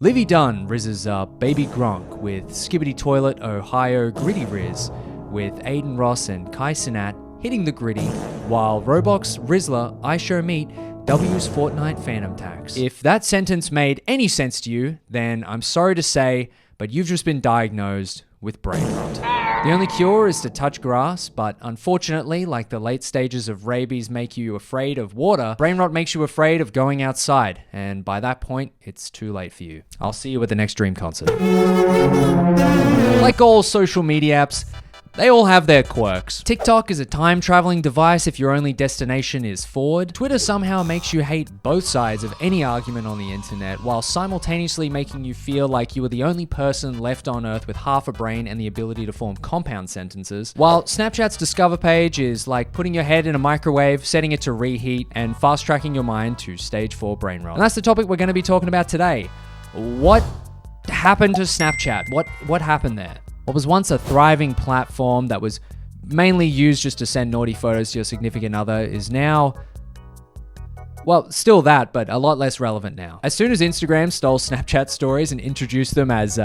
Livy Dunn rizzes up Baby Gronk with Skibbity Toilet Ohio Gritty Riz, with Aiden Ross and Kai Cenat hitting the gritty, while Roblox Rizzler I Show Meat W's Fortnite Phantom Tax. If that sentence made any sense to you, then I'm sorry to say, but you've just been diagnosed with brain rot. The only cure is to touch grass, but unfortunately, like the late stages of rabies make you afraid of water, brain rot makes you afraid of going outside, and by that point, it's too late for you. I'll see you at the next Dream concert. Like all social media apps, they all have their quirks. TikTok is a time-traveling device if your only destination is forward. Twitter somehow makes you hate both sides of any argument on the internet, while simultaneously making you feel like you are the only person left on Earth with half a brain and the ability to form compound sentences. While Snapchat's Discover page is like putting your head in a microwave, setting it to reheat, and fast-tracking your mind to stage 4 brain rot. And that's the topic we're going to be talking about today. What happened to Snapchat? What happened there? What was once a thriving platform that was mainly used just to send naughty photos to your significant other is now, well, still that, but a lot less relevant now. As soon as Instagram stole Snapchat stories and introduced them as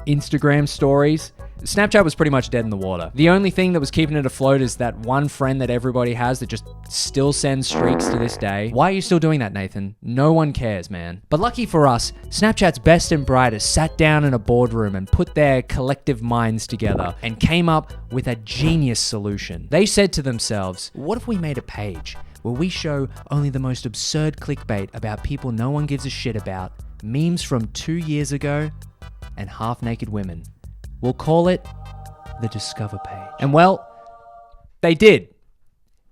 Instagram stories, Snapchat was pretty much dead in the water. The only thing that was keeping it afloat is that one friend that everybody has that just still sends streaks to this day. Why are you still doing that, Nathan? No one cares, man. But lucky for us, Snapchat's best and brightest sat down in a boardroom and put their collective minds together and came up with a genius solution. They said to themselves, what if we made a page where we show only the most absurd clickbait about people no one gives a shit about, memes from 2 years ago, and half-naked women? We'll call it the Discover page. And well, they did.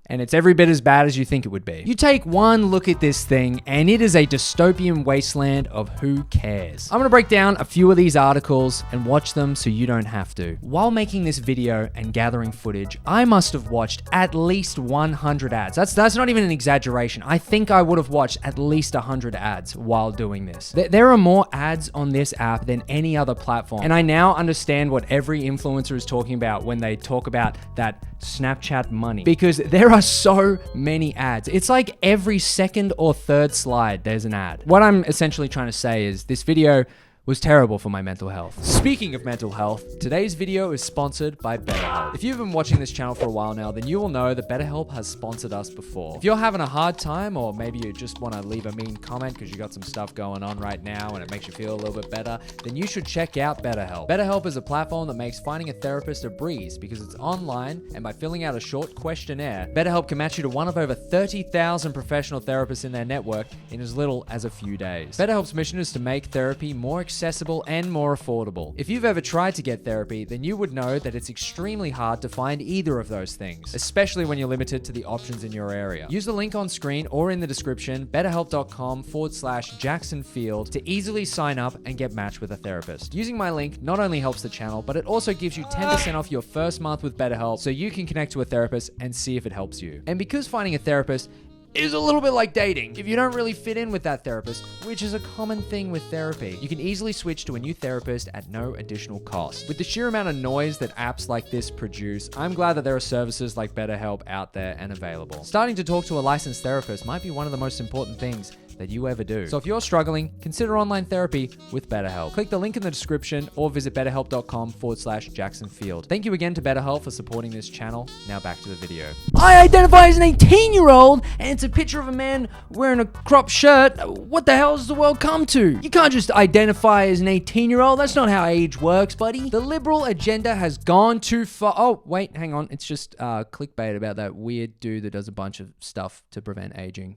And it's every bit as bad as you think it would be. You take one look at this thing, and it is a dystopian wasteland of who cares. I'm gonna break down a few of these articles and watch them so you don't have to. While making this video and gathering footage, I must have watched at least 100 ads. That's not even an exaggeration. I think I would have watched at least 100 ads while doing this. There are more ads on this app than any other platform. And I now understand what every influencer is talking about when they talk about that Snapchat money. Because there are so many ads. It's like every second or third slide, there's an ad. What I'm essentially trying to say is this video was terrible for my mental health. Speaking of mental health, today's video is sponsored by BetterHelp. If you've been watching this channel for a while now, then you will know that BetterHelp has sponsored us before. If you're having a hard time, or maybe you just want to leave a mean comment because you got some stuff going on right now and it makes you feel a little bit better, then you should check out BetterHelp. BetterHelp is a platform that makes finding a therapist a breeze because it's online, and by filling out a short questionnaire, BetterHelp can match you to one of over 30,000 professional therapists in their network in as little as a few days. BetterHelp's mission is to make therapy more accessible and more affordable. If you've ever tried to get therapy, then you would know that it's extremely hard to find either of those things, especially when you're limited to the options in your area. Use the link on screen or in the description, betterhelp.com/JacksonField, to easily sign up and get matched with a therapist. Using my link not only helps the channel, but it also gives you 10% off your first month with BetterHelp, so you can connect to a therapist and see if it helps you. And because finding a therapist is a little bit like dating. If you don't really fit in with that therapist, which is a common thing with therapy, you can easily switch to a new therapist at no additional cost. With the sheer amount of noise that apps like this produce, I'm glad that there are services like BetterHelp out there and available. Starting to talk to a licensed therapist might be one of the most important things that you ever do. So if you're struggling, consider online therapy with BetterHelp. Click the link in the description or visit betterhelp.com/JacksonField. Thank you again to BetterHelp for supporting this channel. Now back to the video. I identify as an 18-year-old, and it's a picture of a man wearing a cropped shirt. What the hell has the world come to? You can't just identify as an 18-year-old. That's not how age works, buddy. The liberal agenda has gone too far. Oh, wait, hang on. It's just clickbait about that weird dude that does a bunch of stuff to prevent aging.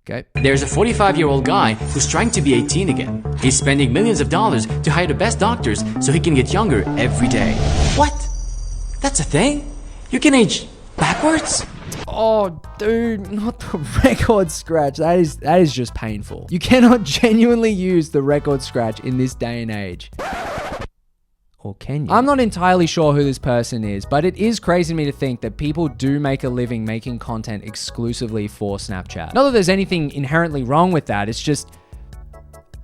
Okay. There's a 45-year-old guy who's trying to be 18 again. He's spending millions of dollars to hire the best doctors so he can get younger every day. What? That's a thing? You can age backwards? Oh, dude, not the record scratch. That is just painful. You cannot genuinely use the record scratch in this day and age. Or can you? I'm not entirely sure who this person is, but it is crazy to me to think that people do make a living making content exclusively for Snapchat. Not that there's anything inherently wrong with that. It's just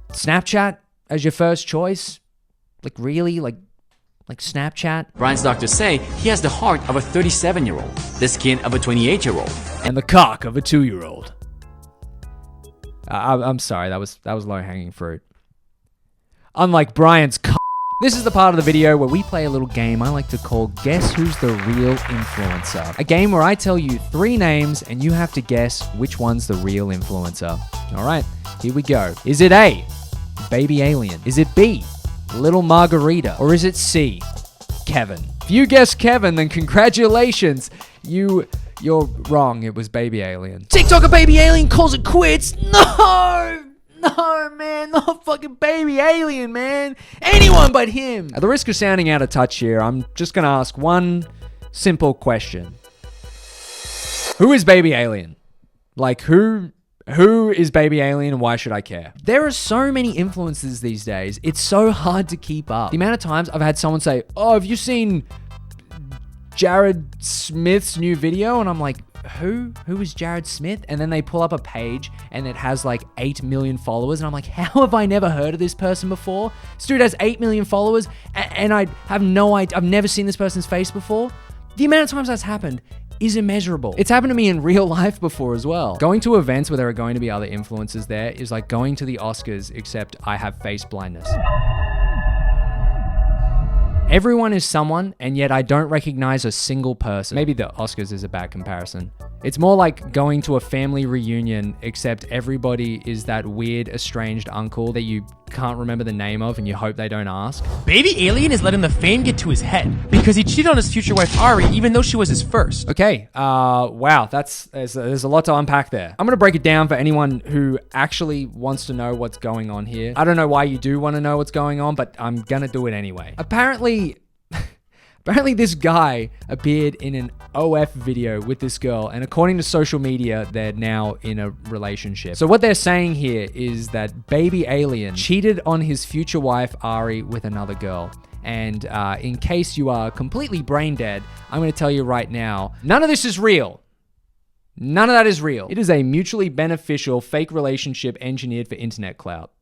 Snapchat as your first choice? Like really? Like Snapchat? Brian's doctors say he has the heart of a 37-year-old, the skin of a 28-year-old, and the cock of a 2-year-old. I'm sorry, that was low-hanging fruit. Unlike Brian's This is the part of the video where we play a little game I like to call Guess Who's the Real Influencer. A game where I tell you 3 names and you have to guess which one's the real influencer. All right, here we go. Is it A, Baby Alien? Is it B, Little Margarita? Or is it C, Kevin? If you guessed Kevin, then congratulations. You're wrong. It was Baby Alien. TikToker Baby Alien calls it quits. No, man, not fucking Baby Alien, man. Anyone but him. At the risk of sounding out of touch here, I'm just gonna ask one simple question. Who is Baby Alien? Like, who is Baby Alien and why should I care? There are so many influencers these days. It's so hard to keep up. The amount of times I've had someone say, oh, have you seen Jared Smith's new video? And I'm like, who is Jared Smith? And then they pull up a page and it has like 8 million followers. And I'm like, how have I never heard of this person before? This dude has 8 million followers and I have no idea. I've never seen this person's face before. The amount of times that's happened is immeasurable. It's happened to me in real life before as well. Going to events where there are going to be other influencers there is like going to the Oscars, except I have face blindness. Everyone is someone, and yet I don't recognize a single person. Maybe the Oscars is a bad comparison. It's more like going to a family reunion, except everybody is that weird, estranged uncle that you can't remember the name of and you hope they don't ask. Baby Alien is letting the fame get to his head because he cheated on his future wife Ari, even though she was his first. Okay, wow, there's a lot to unpack there. I'm gonna break it down for anyone who actually wants to know what's going on here. I don't know why you do want to know what's going on, but I'm gonna do it anyway. Apparently this guy appeared in an OF video with this girl, and according to social media, they're now in a relationship. So what they're saying here is that Baby Alien cheated on his future wife, Ari, with another girl. And in case you are completely brain dead, I'm going to tell you right now, none of this is real. None of that is real. It is a mutually beneficial fake relationship engineered for internet clout.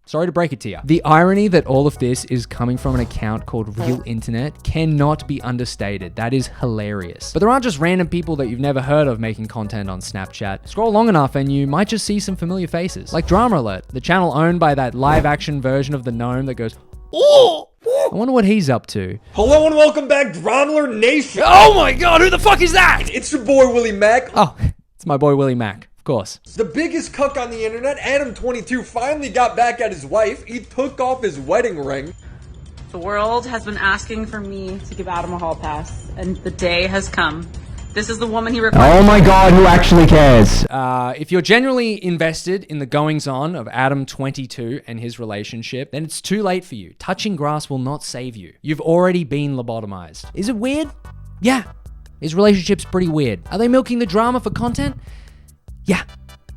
Sorry to break it to you. The irony that all of this is coming from an account called Real Internet cannot be understated. That is hilarious. But there aren't just random people that you've never heard of making content on Snapchat. Scroll long enough and you might just see some familiar faces. Like Drama Alert, the channel owned by that live action version of the gnome that goes, oh! I wonder what he's up to. Hello and welcome back, Drama Alert Nation! Oh my god, who the fuck is that? It's your boy, Willie Mack. Oh, it's my boy, Willie Mack. Of course. The biggest cuck on the internet, Adam22, finally got back at his wife. He took off his wedding ring. The world has been asking for me to give Adam a hall pass, and the day has come. This is the woman he requires. Oh my god, who actually cares? If you're genuinely invested in the goings-on of Adam22 and his relationship, then it's too late for you. Touching grass will not save you. You've already been lobotomized. Is it weird? Yeah. His relationship's pretty weird. Are they milking the drama for content? Yeah,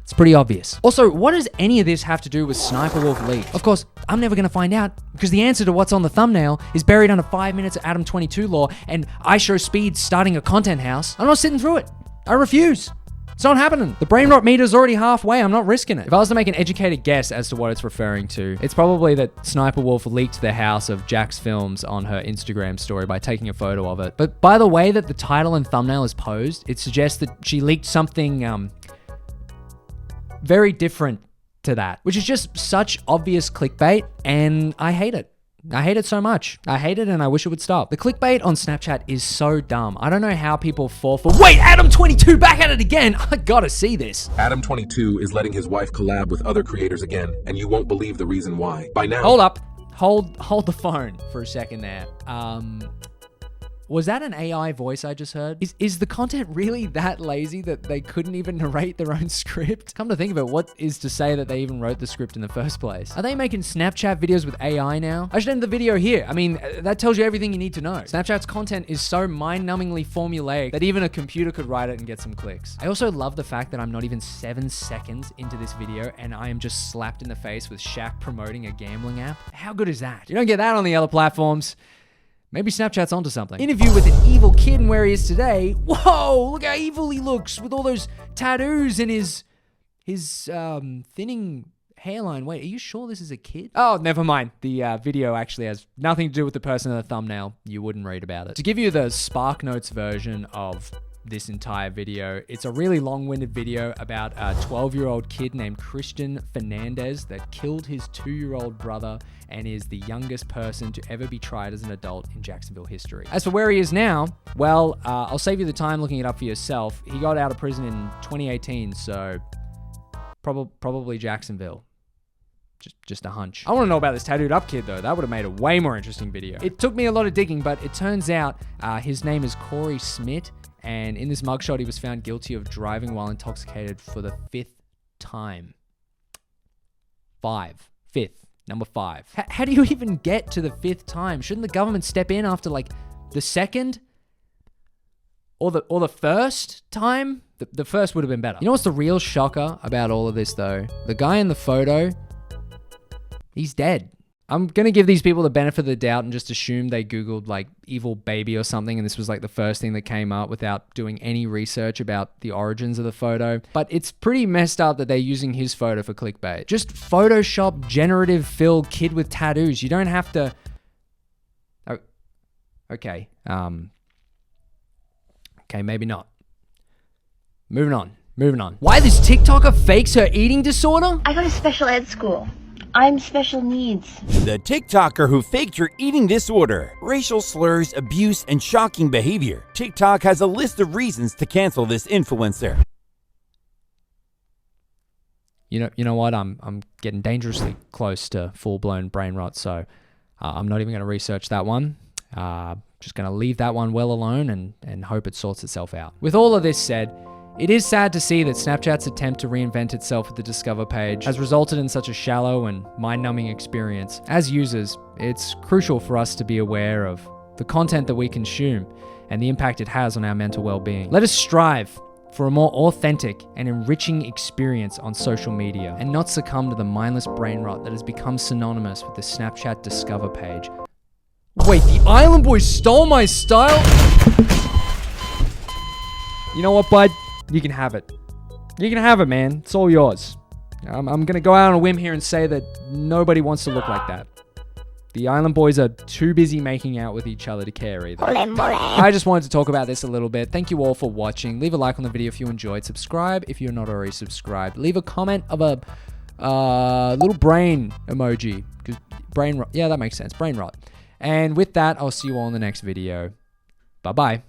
it's pretty obvious. Also, what does any of this have to do with Sniper Wolf Leaked? Of course, I'm never gonna find out because the answer to what's on the thumbnail is buried under 5 minutes of Adam22 lore and I Show Speed starting a content house. I'm not sitting through it. I refuse. It's not happening. The brain rot meter's already halfway. I'm not risking it. If I was to make an educated guess as to what it's referring to, it's probably that Sniper Wolf leaked the house of Jack's Films on her Instagram story by taking a photo of it. But by the way that the title and thumbnail is posed, it suggests that she leaked something very different to that, which is just such obvious clickbait, and I hate it. I hate it so much. I hate it and I wish it would stop. The clickbait on Snapchat is so dumb. I don't know how people fall for, wait, Adam22 back at it again. I gotta see this. Adam22 is letting his wife collab with other creators again, and you won't believe the reason why. By now— Hold up. Hold the phone for a second there. Was that an AI voice I just heard? Is the content really that lazy that they couldn't even narrate their own script? Come to think of it, what is to say that they even wrote the script in the first place? Are they making Snapchat videos with AI now? I should end the video here. I mean, that tells you everything you need to know. Snapchat's content is so mind-numbingly formulaic that even a computer could write it and get some clicks. I also love the fact that I'm not even 7 seconds into this video and I am just slapped in the face with Shaq promoting a gambling app. How good is that? You don't get that on the other platforms. Maybe Snapchat's onto something. Interview with an evil kid and where he is today. Whoa, look how evil he looks with all those tattoos and his thinning hairline. Wait, are you sure this is a kid? Oh, never mind. The video actually has nothing to do with the person in the thumbnail. You wouldn't read about it. To give you the SparkNotes version of this entire video. It's a really long-winded video about a 12-year-old kid named Christian Fernandez that killed his 2-year-old brother and is the youngest person to ever be tried as an adult in Jacksonville history. As for where he is now, well, I'll save you the time looking it up for yourself. He got out of prison in 2018, so probably Jacksonville. Just a hunch. I want to know about this tattooed up kid though. That would have made a way more interesting video. It took me a lot of digging, but it turns out his name is Corey Smith, and in this mugshot he was found guilty of driving while intoxicated for the 5th time. Number 5. How do you even get to the 5th time? Shouldn't the government step in after like the 2nd? Or the 1st time? The 1st would have been better. You know what's the real shocker about all of this though? The guy in the photo, he's dead. I'm going to give these people the benefit of the doubt and just assume they Googled like evil baby or something, and this was like the first thing that came up without doing any research about the origins of the photo. But it's pretty messed up that they're using his photo for clickbait. Just Photoshop generative fill kid with tattoos. You don't have to... Oh, okay. Okay, maybe not. Moving on. Why this TikToker fakes her eating disorder? I go to special ed school. I'm special needs. The TikToker who faked her eating disorder, racial slurs, abuse, and shocking behavior. TikTok has a list of reasons to cancel this influencer. You know what? I'm getting dangerously close to full-blown brain rot, so I'm not even going to research that one. Just going to leave that one well alone and hope it sorts itself out. With all of this said, it is sad to see that Snapchat's attempt to reinvent itself with the Discover page has resulted in such a shallow and mind-numbing experience. As users, it's crucial for us to be aware of the content that we consume and the impact it has on our mental well-being. Let us strive for a more authentic and enriching experience on social media and not succumb to the mindless brain rot that has become synonymous with the Snapchat Discover page. Wait, the Island Boys stole my style? You know what, bud? You can have it. You can have it, man. It's all yours. I'm going to go out on a whim here and say that nobody wants to look like that. The Island Boys are too busy making out with each other to care either. I just wanted to talk about this a little bit. Thank you all for watching. Leave a like on the video if you enjoyed. Subscribe if you're not already subscribed. Leave a comment of a little brain emoji. Because brain rot. Yeah, that makes sense. Brain rot. And with that, I'll see you all in the next video. Bye-bye.